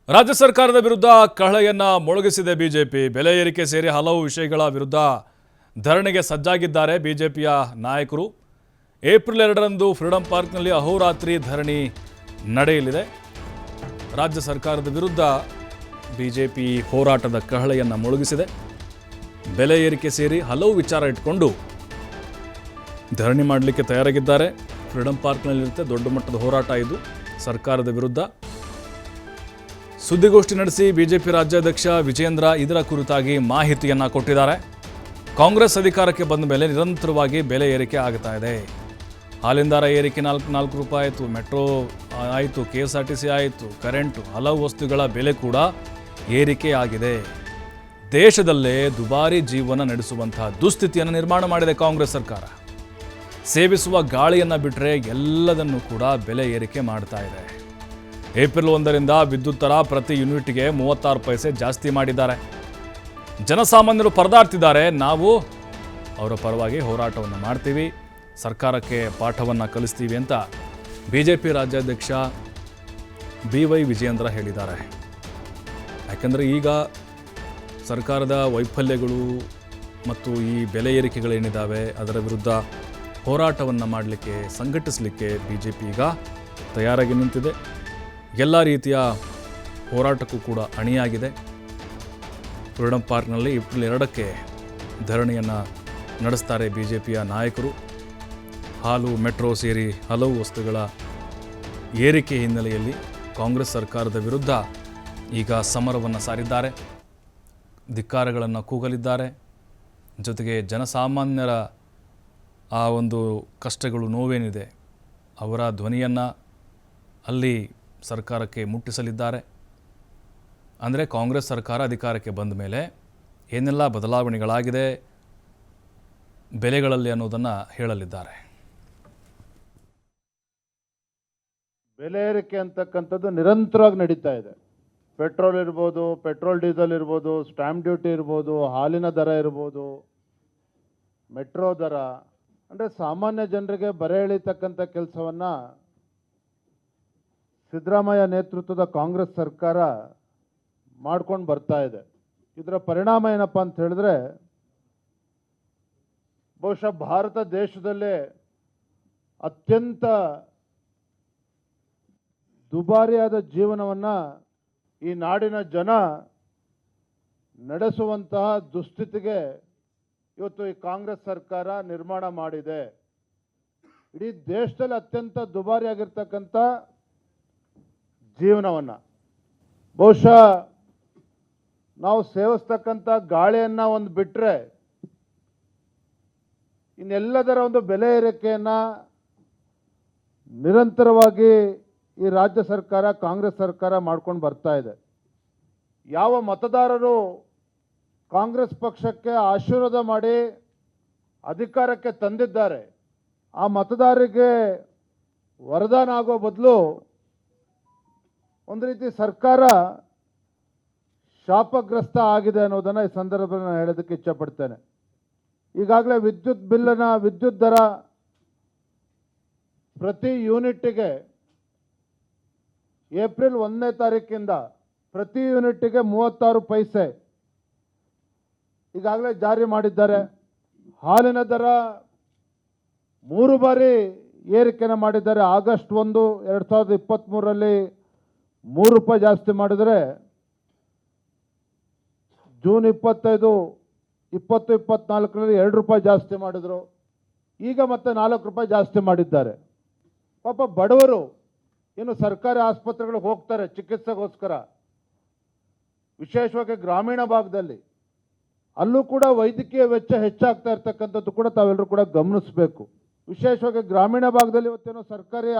ರಾಜ್ಯ ಸರ್ಕಾರದ ವಿರುದ್ಧ ಕಹಳೆಯನ್ನ ಮೊಳಗಿಸಿದೆ ಬಿಜೆಪಿ. ಬೆಲೆ ಏರಿಕೆ ಸೇರಿ ಹಲವು ವಿಷಯಗಳ ವಿರುದ್ಧ ಧರಣಿಗೆ ಸಜ್ಜಾಗಿದ್ದಾರೆ ಬಿಜೆಪಿಯ ನಾಯಕರು. ಏಪ್ರಿಲ್ 2ರಂದು ಫ್ರೀಡಂ ಪಾರ್ಕ್ನಲ್ಲಿ ಅಹೋರಾತ್ರಿ ಧರಣಿ ನಡೆಯಲಿದೆ. ರಾಜ್ಯ ಸರ್ಕಾರದ ವಿರುದ್ಧ ಬಿಜೆಪಿ ಹೋರಾಟದ ಕಹಳೆಯನ್ನ ಮೊಳಗಿಸಿದೆ. ಬೆಲೆ ಏರಿಕೆ ಸೇರಿ ಹಲವು ವಿಚಾರ ಇಟ್ಕೊಂಡು ಧರಣಿ ಮಾಡಲಿಕ್ಕೆ ತಯಾರಾಗಿದ್ದಾರೆ. ಫ್ರೀಡಂ ಪಾರ್ಕ್ನಲ್ಲಿರುತ್ತೆ ದೊಡ್ಡ ಮಟ್ಟದ ಹೋರಾಟ ಇದು ಸರ್ಕಾರದ ವಿರುದ್ಧ. ಸುದ್ದಿಗೋಷ್ಠಿ ನಡೆಸಿ ಬಿಜೆಪಿ ರಾಜ್ಯಾಧ್ಯಕ್ಷ ವಿಜೇಂದ್ರ ಇದರ ಕುರಿತಾಗಿ ಮಾಹಿತಿಯನ್ನು ಕೊಟ್ಟಿದ್ದಾರೆ. ಕಾಂಗ್ರೆಸ್ ಅಧಿಕಾರಕ್ಕೆ ಬಂದ ಮೇಲೆ ನಿರಂತರವಾಗಿ ಬೆಲೆ ಏರಿಕೆ ಆಗ್ತಾ ಇದೆ. ಹಾಲಿನ ದರ ಏರಿಕೆ 4 ರೂಪಾಯಿ ಆಯಿತು, ಮೆಟ್ರೋ ಆಯಿತು, KSRTC ಆಯಿತು, ಕರೆಂಟು, ಹಲವು ವಸ್ತುಗಳ ಬೆಲೆ ಕೂಡ ಏರಿಕೆಯಾಗಿದೆ. ದೇಶದಲ್ಲೇ ದುಬಾರಿ ಜೀವನ ನಡೆಸುವಂತಹ ದುಸ್ಥಿತಿಯನ್ನು ನಿರ್ಮಾಣ ಮಾಡಿದೆ ಕಾಂಗ್ರೆಸ್ ಸರ್ಕಾರ. ಸೇವಿಸುವ ಗಾಳಿಯನ್ನು ಬಿಟ್ಟರೆ ಎಲ್ಲದನ್ನು ಕೂಡ ಬೆಲೆ ಏರಿಕೆ ಮಾಡ್ತಾ ಇದೆ. ಏಪ್ರಿಲ್ 1ರಿಂದ ವಿದ್ಯುತ್ ದರ ಪ್ರತಿ ಯೂನಿಟ್ಗೆ 36 ಪೈಸೆ ಜಾಸ್ತಿ ಮಾಡಿದ್ದಾರೆ. ಜನಸಾಮಾನ್ಯರು ಪರದಾಡ್ತಿದ್ದಾರೆ. ನಾವು ಅವರ ಪರವಾಗಿ ಹೋರಾಟವನ್ನು ಮಾಡ್ತೀವಿ, ಸರ್ಕಾರಕ್ಕೆ ಪಾಠವನ್ನು ಕಲಿಸ್ತೀವಿ ಅಂತ ಬಿಜೆಪಿ ರಾಜ್ಯಾಧ್ಯಕ್ಷ BY ವಿಜೇಂದ್ರ ಹೇಳಿದ್ದಾರೆ. ಯಾಕಂದರೆ ಈಗ ಸರ್ಕಾರದ ವೈಫಲ್ಯಗಳು ಮತ್ತು ಈ ಬೆಲೆ ಏರಿಕೆಗಳೇನಿದ್ದಾವೆ ಅದರ ವಿರುದ್ಧ ಹೋರಾಟವನ್ನು ಮಾಡಲಿಕ್ಕೆ, ಸಂಘಟಿಸಲಿಕ್ಕೆ ಬಿಜೆಪಿ ಈಗ ತಯಾರಾಗಿ ನಿಂತಿದೆ. ಎಲ್ಲ ರೀತಿಯ ಹೋರಾಟಕ್ಕೂ ಕೂಡ ಅಣಿಯಾಗಿದೆ. ಫ್ರೀಡಂ ಪಾರ್ಕ್ನಲ್ಲಿ ಏಪ್ರಿಲ್ 2ಕ್ಕೆ ಧರಣಿಯನ್ನು ನಡೆಸ್ತಾರೆ ಬಿಜೆಪಿಯ ನಾಯಕರು. ಹಾಲು, ಮೆಟ್ರೋ ಸೇರಿ ಹಲವು ವಸ್ತುಗಳ ಏರಿಕೆ ಹಿನ್ನೆಲೆಯಲ್ಲಿ ಕಾಂಗ್ರೆಸ್ ಸರ್ಕಾರದ ವಿರುದ್ಧ ಈಗ ಸಮರವನ್ನು ಸಾರಿದ್ದಾರೆ, ಧಿಕ್ಕಾರಗಳನ್ನು ಕೂಗಲಿದ್ದಾರೆ. ಜೊತೆಗೆ ಜನಸಾಮಾನ್ಯರ ಆ ಒಂದು ಕಷ್ಟಗಳು, ನೋವೇನಿದೆ ಅವರ ಧ್ವನಿಯನ್ನು ಅಲ್ಲಿ ಸರ್ಕಾರಕ್ಕೆ ಮುಟ್ಟಿಸಲಿದ್ದಾರೆ. ಅಂದರೆ ಕಾಂಗ್ರೆಸ್ ಸರ್ಕಾರ ಅಧಿಕಾರಕ್ಕೆ ಬಂದ ಮೇಲೆ ಏನೆಲ್ಲ ಬದಲಾವಣೆಗಳಾಗಿದೆ ಬೆಲೆಗಳಲ್ಲಿ ಅನ್ನೋದನ್ನು ಹೇಳಲಿದ್ದಾರೆ. ಬೆಲೆ ಏರಿಕೆ ಅಂತಕ್ಕಂಥದ್ದು ನಿರಂತರವಾಗಿ ನಡೀತಾ ಇದೆ. ಪೆಟ್ರೋಲ್ ಇರ್ಬೋದು, ಪೆಟ್ರೋಲ್ ಡೀಸೆಲ್ ಇರ್ಬೋದು, ಸ್ಟ್ಯಾಂಪ್ ಡ್ಯೂಟಿ ಇರ್ಬೋದು, ಹಾಲಿನ ದರ ಇರ್ಬೋದು, ಮೆಟ್ರೋ ದರ, ಅಂದರೆ ಸಾಮಾನ್ಯ ಜನರಿಗೆ ಬರೆ ಎಳೀತಕ್ಕಂಥ ಕೆಲಸವನ್ನು ಸಿದ್ದರಾಮಯ್ಯ ನೇತೃತ್ವದ ಕಾಂಗ್ರೆಸ್ ಸರ್ಕಾರ ಮಾಡ್ಕೊಂಡು ಬರ್ತಾ ಇದೆ. ಇದರ ಪರಿಣಾಮ ಏನಪ್ಪ ಅಂತ ಹೇಳಿದ್ರೆ, ಬಹುಶಃ ಭಾರತ ದೇಶದಲ್ಲೇ ಅತ್ಯಂತ ದುಬಾರಿಯಾದ ಜೀವನವನ್ನು ಈ ನಾಡಿನ ಜನ ನಡೆಸುವಂತಹ ದುಸ್ಥಿತಿಗೆ ಇವತ್ತು ಈ ಕಾಂಗ್ರೆಸ್ ಸರ್ಕಾರ ನಿರ್ಮಾಣ ಮಾಡಿದೆ. ಇಡೀ ದೇಶದಲ್ಲಿ ಅತ್ಯಂತ ದುಬಾರಿಯಾಗಿರ್ತಕ್ಕಂಥ ಜೀವನವನ್ನು, ಬಹುಶಃ ನಾವು ಸೇವಿಸ್ತಕ್ಕಂಥ ಗಾಳಿಯನ್ನು ಒಂದು ಬಿಟ್ಟರೆ ಇನ್ನೆಲ್ಲದರ ಒಂದು ಬೆಲೆ ಏರಿಕೆಯನ್ನು ನಿರಂತರವಾಗಿ ಈ ರಾಜ್ಯ ಸರ್ಕಾರ, ಕಾಂಗ್ರೆಸ್ ಸರ್ಕಾರ ಮಾಡ್ಕೊಂಡು ಬರ್ತಾ ಇದೆ. ಯಾವ ಮತದಾರರು ಕಾಂಗ್ರೆಸ್ ಪಕ್ಷಕ್ಕೆ ಆಶೀರ್ವಾದ ಮಾಡಿ ಅಧಿಕಾರಕ್ಕೆ ತಂದಿದ್ದಾರೆ, ಆ ಮತದಾರರಿಗೆ ವರದಾನ ಆಗೋ ಬದಲು ಒಂದು ರೀತಿ ಸರ್ಕಾರ ಶಾಪಗ್ರಸ್ತ ಆಗಿದೆ ಅನ್ನೋದನ್ನು ಈ ಸಂದರ್ಭದಲ್ಲಿ ನಾನು ಹೇಳೋದಕ್ಕೆ ಇಚ್ಛಪಡ್ತೇನೆ. ಈಗಾಗಲೇ ವಿದ್ಯುತ್ ದರ ಪ್ರತಿ ಯೂನಿಟ್ಗೆ ಏಪ್ರಿಲ್ 1ನೇ ತಾರೀಕಿಂದ ಪ್ರತಿ ಯೂನಿಟ್ಗೆ 36 ಪೈಸೆ ಈಗಾಗಲೇ ಜಾರಿ ಮಾಡಿದ್ದಾರೆ. ಹಾಲಿನ ದರ 3 ಬಾರಿ ಏರಿಕೆನ ಮಾಡಿದ್ದಾರೆ. ಆಗಸ್ಟ್ 1, 2023ರಲ್ಲಿ 3 ರೂಪಾಯಿ ಜಾಸ್ತಿ ಮಾಡಿದರೆ, ಜೂನ್ 25, 20, 24ರಲ್ಲಿ 2 ರೂಪಾಯಿ ಜಾಸ್ತಿ ಮಾಡಿದರು. ಈಗ ಮತ್ತೆ 4 ರೂಪಾಯಿ ಜಾಸ್ತಿ ಮಾಡಿದ್ದಾರೆ. ಪಾಪ ಬಡವರು ಏನು ಸರ್ಕಾರಿ ಆಸ್ಪತ್ರೆಗಳಿಗೆ ಹೋಗ್ತಾರೆ ಚಿಕಿತ್ಸೆಗೋಸ್ಕರ, ವಿಶೇಷವಾಗಿ ಗ್ರಾಮೀಣ ಭಾಗದಲ್ಲಿ, ಅಲ್ಲೂ ಕೂಡ ವೈದ್ಯಕೀಯ ವೆಚ್ಚ ಹೆಚ್ಚಾಗ್ತಾ ಇರ್ತಕ್ಕಂಥದ್ದು ಕೂಡ ತಾವೆಲ್ಲರೂ ಕೂಡ ಗಮನಿಸಬೇಕು. ವಿಶೇಷವಾಗಿ ಗ್ರಾಮೀಣ ಭಾಗದಲ್ಲಿ ಇವತ್ತೇನೋ ಸರ್ಕಾರಿ